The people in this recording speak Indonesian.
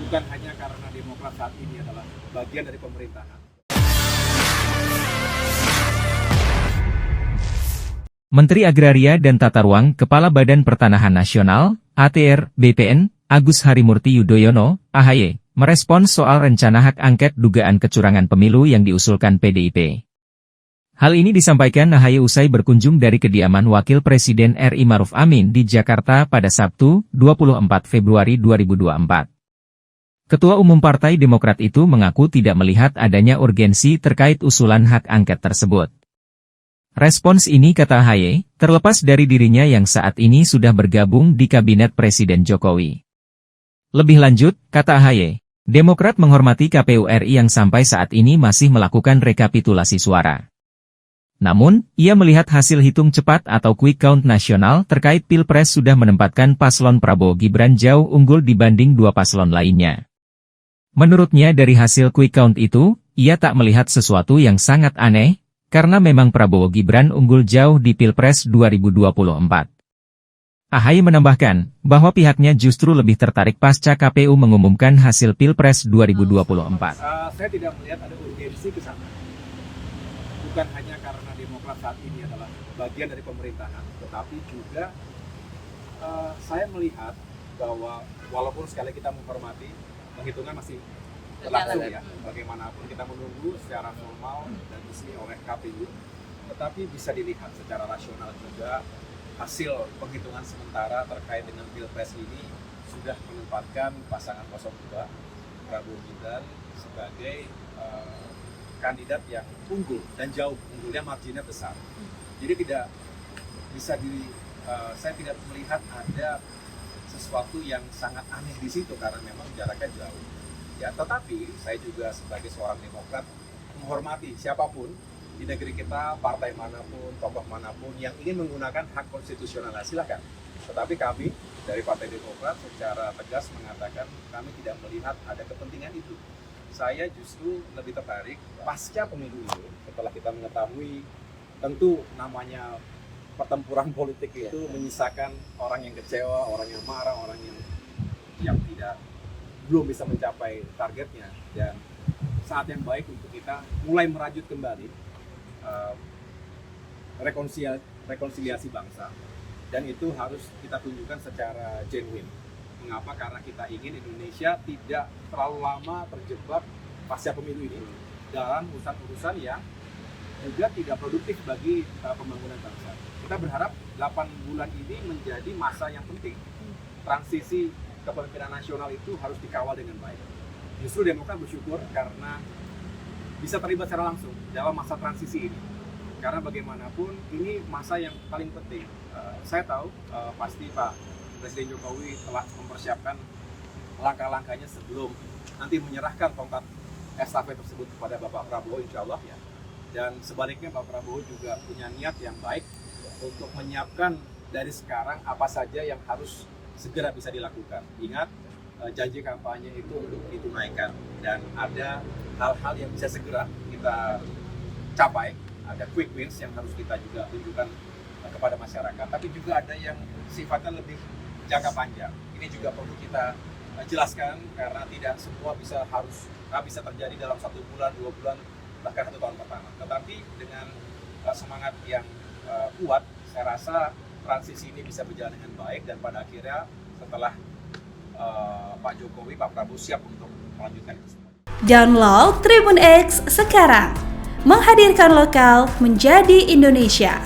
bukan hanya karena Demokrat saat ini adalah bagian dari pemerintahan. Menteri Agraria dan Tata Ruang Kepala Badan Pertanahan Nasional, ATR, BPN, Agus Harimurti Yudhoyono, AHY, merespons soal rencana hak angket dugaan kecurangan pemilu yang diusulkan PDIP. Hal ini disampaikan AHY usai berkunjung dari kediaman Wakil Presiden RI Maruf Amin di Jakarta pada Sabtu, 24 Februari 2024. Ketua Umum Partai Demokrat itu mengaku tidak melihat adanya urgensi terkait usulan hak angket tersebut. Respons ini, kata AHY, terlepas dari dirinya yang saat ini sudah bergabung di Kabinet Presiden Jokowi. Lebih lanjut, kata AHY, Demokrat menghormati KPU RI yang sampai saat ini masih melakukan rekapitulasi suara. Namun, ia melihat hasil hitung cepat atau quick count nasional terkait Pilpres sudah menempatkan paslon Prabowo Gibran jauh unggul dibanding dua paslon lainnya. Menurutnya dari hasil quick count itu, ia tak melihat sesuatu yang sangat aneh, karena memang Prabowo Gibran unggul jauh di Pilpres 2024. AHY menambahkan, bahwa pihaknya justru lebih tertarik pasca KPU mengumumkan hasil Pilpres 2024. Saya tidak melihat ada urgensi ke sana. Bukan hanya karena Demokrat saat ini adalah bagian dari pemerintahan, tetapi juga saya melihat bahwa walaupun sekali kita menghormati, penghitungan masih berlangsung ya, bagaimanapun kita menunggu secara formal dan resmi oleh KPU, tetapi bisa dilihat secara rasional juga hasil penghitungan sementara terkait dengan Pilpres ini sudah menempatkan pasangan 02 Prabowo Gibran sebagai kandidat yang unggul dan jauh unggulnya, marginnya besar. Jadi tidak bisa saya tidak melihat ada sesuatu yang sangat aneh di situ karena memang jaraknya jauh. Ya, tetapi saya juga sebagai seorang Demokrat menghormati siapapun di negeri kita, partai manapun, tokoh manapun yang ingin menggunakan hak konstitusional, silakan. Tetapi kami dari Partai Demokrat secara tegas mengatakan kami tidak melihat ada kepentingan itu. Saya justru lebih tertarik pasca pemilu ini, setelah kita mengetahui tentu namanya pertempuran politik itu menyisakan orang yang kecewa, orang yang marah, orang yang belum bisa mencapai targetnya, dan saat yang baik untuk kita mulai merajut kembali rekonsiliasi bangsa, dan itu harus kita tunjukkan secara genuine. Mengapa? Karena kita ingin Indonesia tidak terlalu lama terjebak pasca pemilu ini dalam urusan-urusan yang juga tidak produktif bagi pembangunan bangsa. Kita berharap 8 bulan ini menjadi masa yang penting. Transisi kepemimpinan nasional itu harus dikawal dengan baik. Justru Demokrat bersyukur karena bisa terlibat secara langsung dalam masa transisi ini. Karena bagaimanapun ini masa yang paling penting. Saya tahu pasti Pak Presiden Jokowi telah mempersiapkan langkah-langkahnya sebelum nanti menyerahkan tongkat estafet tersebut kepada Bapak Prabowo, insya Allah ya. Dan sebaliknya Pak Prabowo juga punya niat yang baik untuk menyiapkan dari sekarang apa saja yang harus segera bisa dilakukan. Ingat, janji kampanye itu untuk ditunaikan dan ada hal-hal yang bisa segera kita capai, ada quick wins yang harus kita juga tunjukkan kepada masyarakat, tapi juga ada yang sifatnya lebih jangka panjang. Ini juga perlu kita jelaskan karena tidak semua bisa terjadi dalam 1 bulan, 2 bulan, bahkan 1 tahun pertama. Tetapi dengan semangat yang kuat, saya rasa transisi ini bisa berjalan dengan baik, dan pada akhirnya setelah Pak Jokowi, Pak Prabowo siap untuk melanjutkan itu semua. Download Tribun X sekarang, menghadirkan lokal menjadi Indonesia.